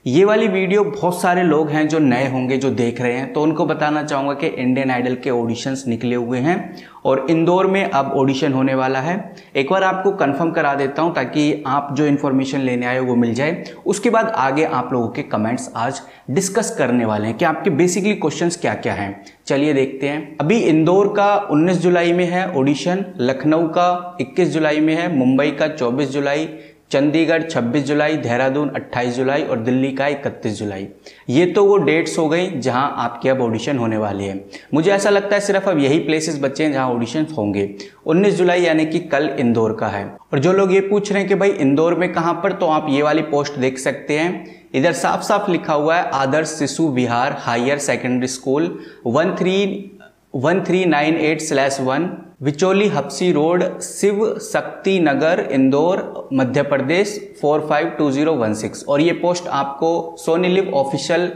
ये वाली वीडियो बहुत सारे लोग हैं जो नए होंगे जो देख रहे हैं, तो उनको बताना चाहूँगा कि इंडियन आइडल के ऑडिशंस निकले हुए हैं और इंदौर में अब ऑडिशन होने वाला है। एक बार आपको कंफर्म करा देता हूँ ताकि आप जो इन्फॉर्मेशन लेने आए वो मिल जाए। उसके बाद आगे आप लोगों के कमेंट्स आज डिस्कस करने वाले हैं कि आपके बेसिकली क्वेश्चंस क्या क्या हैं। चलिए देखते हैं। अभी इंदौर का 19 जुलाई में है ऑडिशन, लखनऊ का 21 जुलाई में है, मुंबई का 24 जुलाई, चंडीगढ़ 26 जुलाई, देहरादून 28 जुलाई और दिल्ली का 31 जुलाई। ये तो वो डेट्स हो गई जहां आपके अब ऑडिशन होने वाले हैं। मुझे ऐसा लगता है सिर्फ अब यही प्लेसेस बचे हैं जहां ऑडिशन होंगे। 19 जुलाई यानी कि कल इंदौर का है। और जो लोग ये पूछ रहे हैं कि भाई इंदौर में कहां पर, तो आप ये वाली पोस्ट देख सकते हैं। इधर साफ साफ लिखा हुआ है Adarsh Shishu Vihar higher secondary school 1398/1 Vicholi Hapsi road, Shiv Shakti Nagar, Indore Madhya Pradesh 452016। और ये पोस्ट आपको सोनी लिव ऑफिशियल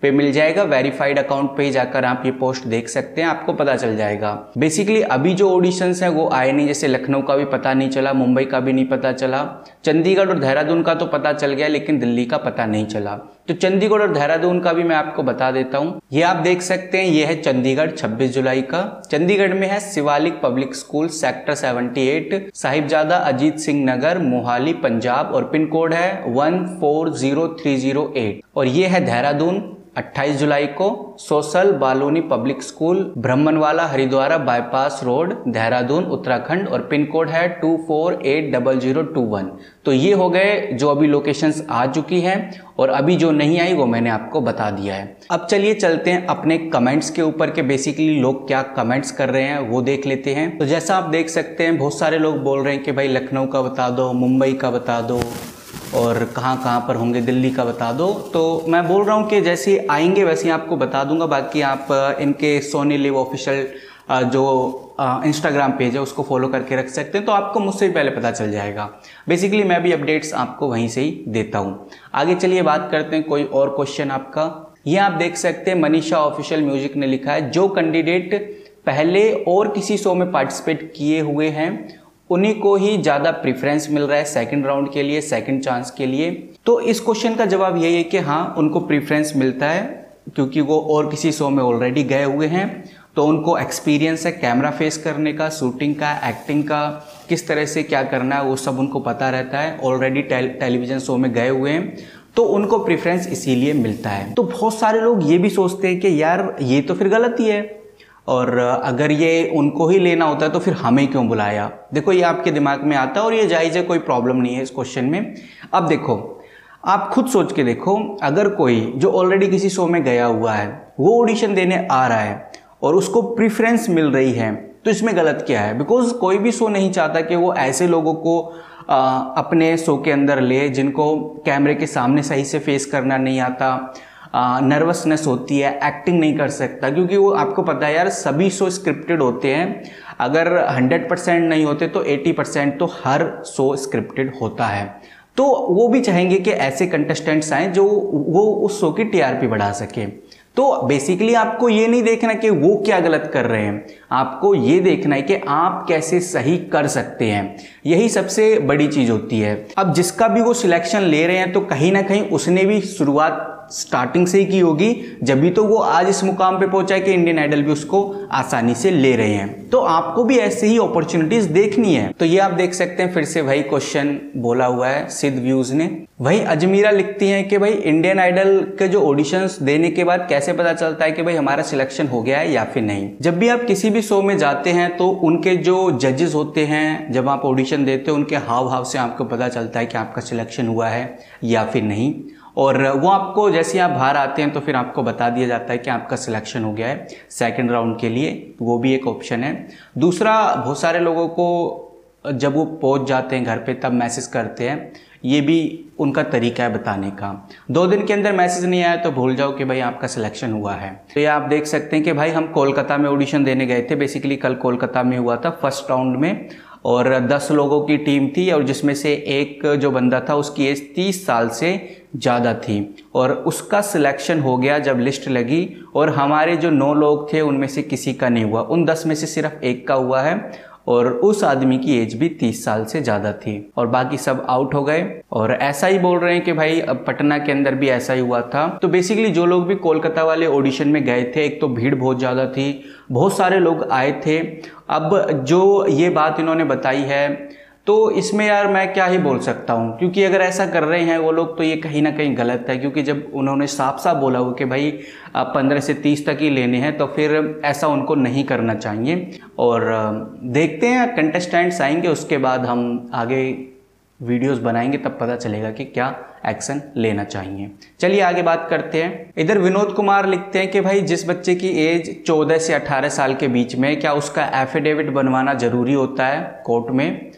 पे मिल जाएगा। वेरीफाइड अकाउंट पे जाकर आप ये पोस्ट देख सकते हैं, आपको पता चल जाएगा। बेसिकली अभी जो ऑडिशंस हैं वो आए नहीं, जैसे लखनऊ का भी पता नहीं चला, मुंबई का भी नहीं पता चला, चंडीगढ़ और देहरादून का तो पता चल गया लेकिन दिल्ली का पता नहीं चला। तो चंडीगढ़ और देहरादून का भी मैं आपको बता देता हूँ। ये आप देख सकते हैं, ये है चंडीगढ़ 26 जुलाई का। चंडीगढ़ में है Shivalik public school, sector 78, Sahibzada Ajit Singh Nagar, Mohali, Punjab और पिन कोड है 140308। और ये है देहरादून 28 जुलाई को, social Baluni public school, Brahmanwala Haridwar bypass road, Dehradun Uttarakhand और पिन कोड है 248021। तो ये हो गए जो अभी लोकेशंस आ चुकी हैं और अभी जो नहीं आई वो मैंने आपको बता दिया है। अब चलिए चलते हैं अपने कमेंट्स के ऊपर के बेसिकली लोग क्या कमेंट्स कर रहे हैं वो देख लेते हैं। तो जैसा आप देख सकते हैं बहुत सारे लोग बोल रहे हैं कि भाई लखनऊ का बता दो, मुंबई का बता दो और कहाँ कहाँ पर होंगे, दिल्ली का बता दो। तो मैं बोल रहा हूँ कि जैसे आएंगे वैसे ही आपको बता दूंगा। बाकी आप इनके सोनी लिव ऑफिशियल जो इंस्टाग्राम पेज है उसको फॉलो करके रख सकते हैं, तो आपको मुझसे भी पहले पता चल जाएगा। बेसिकली मैं भी अपडेट्स आपको वहीं से ही देता हूँ। आगे चलिए बात करते हैं कोई और क्वेश्चन आपका। ये आप देख सकते हैं मनीषा ऑफिशियल म्यूजिक ने लिखा है, जो कैंडिडेट पहले और किसी शो में पार्टिसिपेट किए हुए हैं उन्हीं को ही ज़्यादा प्रेफरेंस मिल रहा है सेकंड राउंड के लिए, सेकंड चांस के लिए। तो इस क्वेश्चन का जवाब यही है कि हाँ, उनको प्रेफरेंस मिलता है क्योंकि वो और किसी शो में ऑलरेडी गए हुए हैं, तो उनको एक्सपीरियंस है कैमरा फेस करने का, शूटिंग का, एक्टिंग का, किस तरह से क्या करना है वो सब उनको पता रहता है। ऑलरेडी टेलीविजन शो में गए हुए हैं तो उनको प्रेफरेंस इसीलिए मिलता है। तो बहुत सारे लोग ये भी सोचते हैं कि यार ये तो फिर गलत ही है, और अगर ये उनको ही लेना होता है तो फिर हमें क्यों बुलाया। देखो ये आपके दिमाग में आता है और ये जायज़ है, कोई प्रॉब्लम नहीं है इस क्वेश्चन में। अब देखो आप खुद सोच के देखो, अगर कोई जो ऑलरेडी किसी शो में गया हुआ है वो ऑडिशन देने आ रहा है और उसको प्रेफरेंस मिल रही है तो इसमें गलत क्या है। बिकॉज कोई भी शो नहीं चाहता कि वो ऐसे लोगों को अपने शो के अंदर ले जिनको कैमरे के सामने सही से फेस करना नहीं आता, नर्वसनेस होती है, एक्टिंग नहीं कर सकता। क्योंकि वो आपको पता है यार सभी शो स्क्रिप्टेड होते हैं, अगर 100% नहीं होते तो 80% तो हर शो स्क्रिप्टेड होता है। तो वो भी चाहेंगे कि ऐसे कंटेस्टेंट्स आए जो वो उस शो की टीआरपी बढ़ा सके। तो बेसिकली आपको ये नहीं देखना कि वो क्या गलत कर रहे हैं, आपको ये देखना है कि आप कैसे सही कर सकते हैं। यही सबसे बड़ी चीज होती है। अब जिसका भी वो सिलेक्शन ले रहे हैं तो कहीं ना कहीं उसने भी शुरुआत स्टार्टिंग से ही की होगी, जब भी तो वो आज इस मुकाम पे पहुंचा है कि इंडियन आइडल भी उसको आसानी से ले रहे हैं। तो आपको भी ऐसे ही अपॉर्चुनिटीज देखनी है। तो ये आप देख सकते हैं, फिर से वही क्वेश्चन बोला हुआ है सिद्ध व्यूज ने। वही अजमीरा लिखती हैं कि भाई इंडियन आइडल के जो ऑडिशंस देने के बाद कैसे पता चलता है कि भाई हमारा सिलेक्शन हो गया है या फिर नहीं। जब भी आप किसी भी शो में जाते हैं तो उनके जो जजेस होते हैं, जब आप ऑडिशन देते हो उनके हाव भाव से आपको पता चलता है कि आपका सिलेक्शन हुआ है या फिर नहीं। और वो आपको जैसे आप बाहर आते हैं तो फिर आपको बता दिया जाता है कि आपका सिलेक्शन हो गया है सेकंड राउंड के लिए, वो भी एक ऑप्शन है। दूसरा, बहुत सारे लोगों को जब वो पहुंच जाते हैं घर पे तब मैसेज करते हैं, ये भी उनका तरीका है बताने का। 2 दिन के अंदर मैसेज नहीं आया तो भूल जाओ कि भाई आपका सिलेक्शन हुआ है। तो ये आप देख सकते हैं कि भाई हम कोलकाता में ऑडिशन देने गए थे। बेसिकली कल कोलकाता में हुआ था फर्स्ट राउंड में, और 10 लोगों की टीम थी और जिसमें से एक जो बंदा था उसकी एज 30 साल से ज़्यादा थी और उसका सिलेक्शन हो गया जब लिस्ट लगी। और हमारे जो 9 लोग थे उनमें से किसी का नहीं हुआ, उन 10 में से सिर्फ एक का हुआ है और उस आदमी की एज भी 30 साल से ज़्यादा थी और बाकी सब आउट हो गए। और ऐसा ही बोल रहे हैं कि भाई अब पटना के अंदर भी ऐसा ही हुआ था। तो बेसिकली जो लोग भी कोलकाता वाले ऑडिशन में गए थे, एक तो भीड़ बहुत ज़्यादा थी, बहुत सारे लोग आए थे। अब जो ये बात इन्होंने बताई है तो इसमें यार मैं क्या ही बोल सकता हूँ, क्योंकि अगर ऐसा कर रहे हैं वो लोग तो ये कहीं ना कहीं गलत है। क्योंकि जब उन्होंने साफ साफ बोला हो कि भाई 15 से 30 तक ही लेने हैं तो फिर ऐसा उनको नहीं करना चाहिए। और देखते हैं कंटेस्टेंट्स आएंगे, उसके बाद हम आगे वीडियोस बनाएंगे, तब पता चलेगा कि क्या एक्शन लेना चाहिए। चलिए आगे बात करते हैं। इधर विनोद कुमार लिखते हैं कि भाई जिस बच्चे की एज 14 से 18 साल के बीच में, क्या उसका एफिडेविट बनवाना ज़रूरी होता है कोर्ट में?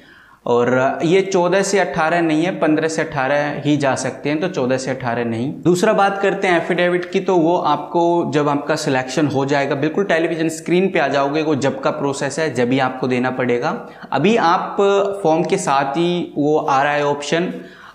और ये 14 से 18 नहीं है, 15 से 18 ही जा सकते हैं, तो 14 से 18 नहीं। दूसरा बात करते हैं एफिडेविट की, तो वो आपको जब आपका सिलेक्शन हो जाएगा बिल्कुल टेलीविजन स्क्रीन पे आ जाओगे, वो जब का प्रोसेस है जब ही आपको देना पड़ेगा। अभी आप फॉर्म के साथ ही वो आ रहा है ऑप्शन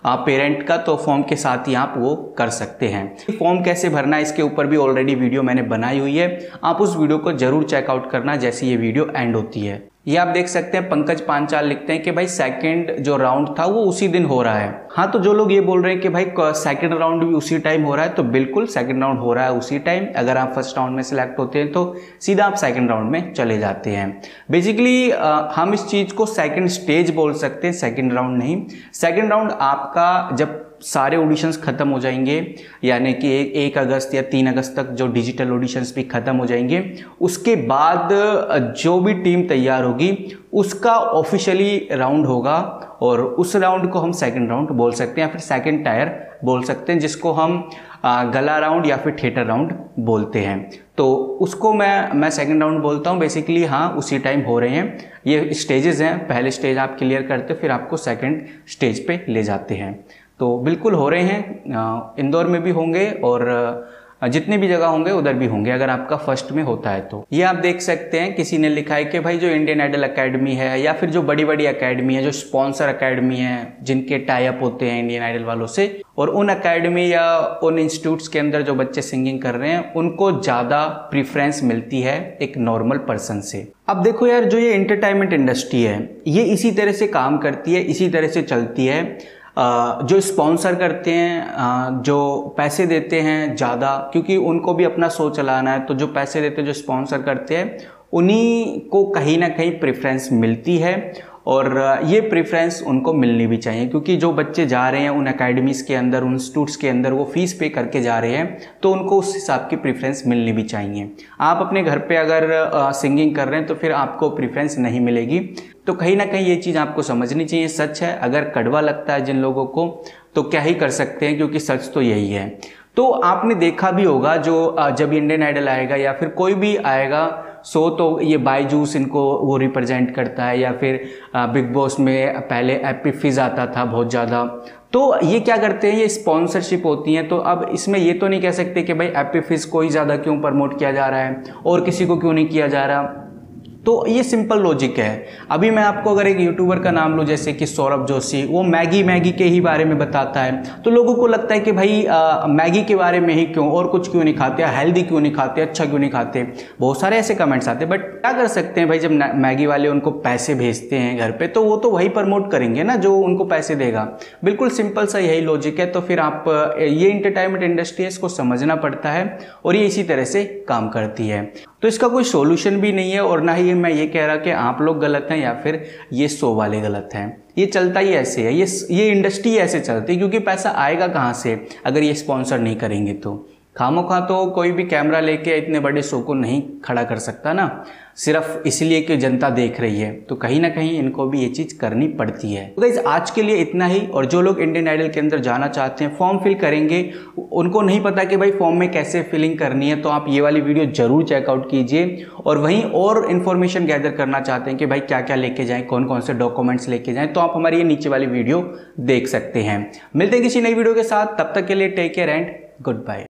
पेरेंट का, तो फॉर्म के साथ ही आप वो कर सकते हैं। फॉर्म कैसे भरना है इसके ऊपर भी ऑलरेडी वीडियो मैंने बनाई हुई है, आप उस वीडियो को जरूर चेकआउट करना जैसे ये वीडियो एंड होती है। ये आप देख सकते हैं पंकज पांचाल लिखते हैं कि भाई सेकंड जो राउंड था वो उसी दिन हो रहा है। हाँ, तो जो लोग ये बोल रहे हैं कि भाई सेकंड राउंड भी उसी टाइम हो रहा है, तो बिल्कुल सेकंड राउंड हो रहा है उसी टाइम। अगर आप फर्स्ट राउंड में सिलेक्ट होते हैं तो सीधा आप सेकंड राउंड में चले जाते हैं। बेसिकली हम इस चीज को सेकंड स्टेज बोल सकते हैं, सेकंड राउंड नहीं। सेकंड राउंड आपका जब सारे ऑडिशंस खत्म हो जाएंगे, यानी कि 1 अगस्त या 3 अगस्त तक जो डिजिटल ऑडिशंस भी खत्म हो जाएंगे, उसके बाद जो भी टीम तैयार होगी उसका ऑफिशियली राउंड होगा और उस राउंड को हम सेकंड राउंड बोल सकते हैं या फिर सेकंड टायर बोल सकते हैं, जिसको हम गला राउंड या फिर थिएटर राउंड बोलते हैं। तो उसको मैं सेकंड राउंड बोलता हूँ। बेसिकली हाँ, उसी टाइम हो रहे हैं। ये स्टेजेस हैं, पहले स्टेज आप क्लियर करते फिर आपको सेकंड स्टेज पे ले जाते हैं। तो बिल्कुल हो रहे हैं, इंदौर में भी होंगे और जितने भी जगह होंगे उधर भी होंगे अगर आपका फर्स्ट में होता है तो। ये आप देख सकते हैं किसी ने लिखा है कि भाई जो इंडियन आइडल एकेडमी है या फिर जो बड़ी बड़ी एकेडमी है, जो स्पॉन्सर एकेडमी है, जिनके टाई अप होते हैं इंडियन आइडल वालों से, और उन एकेडमी या उन इंस्टीट्यूट्स के अंदर जो बच्चे सिंगिंग कर रहे हैं उनको ज़्यादा प्रीफ्रेंस मिलती है एक नॉर्मल पर्सन से। अब देखो यार, जो ये एंटरटेनमेंट इंडस्ट्री है ये इसी तरह से काम करती है, इसी तरह से चलती है। जो स्पॉन्सर करते हैं, जो पैसे देते हैं ज़्यादा, क्योंकि उनको भी अपना शो चलाना है, तो जो पैसे देते हैं, जो स्पॉन्सर करते हैं, उन्हीं को कहीं ना कहीं प्रेफरेंस मिलती है। और ये प्रेफरेंस उनको मिलनी भी चाहिए, क्योंकि जो बच्चे जा रहे हैं उन एकेडमीज़ के अंदर, उन इंस्टीट्यूट्स के अंदर, वो फीस पे करके जा रहे हैं, तो उनको उस हिसाब की प्रेफरेंस मिलनी भी चाहिए। आप अपने घर पे अगर सिंगिंग कर रहे हैं तो फिर आपको प्रेफरेंस नहीं मिलेगी। तो कहीं ना कहीं ये चीज़ आपको समझनी चाहिए। सच है, अगर कड़वा लगता है जिन लोगों को तो क्या ही कर सकते हैं, क्योंकि सच तो यही है। तो आपने देखा भी होगा जो जब इंडियन आइडल आएगा या फिर कोई भी आएगा शो, तो ये बायजूस इनको वो रिप्रेजेंट करता है, या फिर बिग बॉस में पहले एपी फिज आता था बहुत ज़्यादा। तो ये क्या करते हैं, ये स्पॉन्सरशिप होती हैं। तो अब इसमें ये तो नहीं कह सकते कि भाई एपी फिज को ही ज़्यादा क्यों प्रमोट किया जा रहा है और किसी को क्यों नहीं किया जा रहा। तो ये सिंपल लॉजिक है। अभी मैं आपको अगर एक यूट्यूबर का नाम लूँ, जैसे कि सौरभ जोशी, वो मैगी के ही बारे में बताता है, तो लोगों को लगता है कि भाई मैगी के बारे में ही क्यों, और कुछ क्यों नहीं खाते, हेल्दी क्यों नहीं खाते, अच्छा क्यों नहीं खाते, बहुत सारे ऐसे कमेंट्स आते हैं। बट क्या कर सकते हैं भाई, जब मैगी वाले उनको पैसे भेजते हैं घर पे, तो वो तो वही प्रमोट करेंगे ना जो उनको पैसे देगा। बिल्कुल सिंपल सा यही लॉजिक है। तो फिर आप ये इंटरटेनमेंट इंडस्ट्री है, इसको समझना पड़ता है और ये इसी तरह से काम करती है। तो इसका कोई सॉल्यूशन भी नहीं है, और ना ही मैं ये कह रहा कि आप लोग गलत हैं या फिर ये शो वाले गलत हैं। ये चलता ही ऐसे है, ये इंडस्ट्री ऐसे चलती है, क्योंकि पैसा आएगा कहाँ से अगर ये स्पॉन्सर नहीं करेंगे तो। खामोखा तो कोई भी कैमरा लेके इतने बड़े शो को नहीं खड़ा कर सकता ना, सिर्फ इसलिए कि जनता देख रही है। तो कहीं ना कहीं इनको भी ये चीज़ करनी पड़ती है। तो गाइस, आज के लिए इतना ही। और जो लोग इंडियन आइडल के अंदर जाना चाहते हैं, फॉर्म फिल करेंगे, उनको नहीं पता कि भाई फॉर्म में कैसे फिलिंग करनी है, तो आप ये वाली वीडियो जरूर चेकआउट कीजिए। और वहीं और इन्फॉर्मेशन गैदर करना चाहते हैं कि भाई क्या क्या लेके जाएं, कौन कौन से डॉक्यूमेंट्स लेके जाएं, तो आप हमारी ये नीचे वाली वीडियो देख सकते हैं। मिलते हैं किसी नई वीडियो के साथ, तब तक के लिए take care and good bye.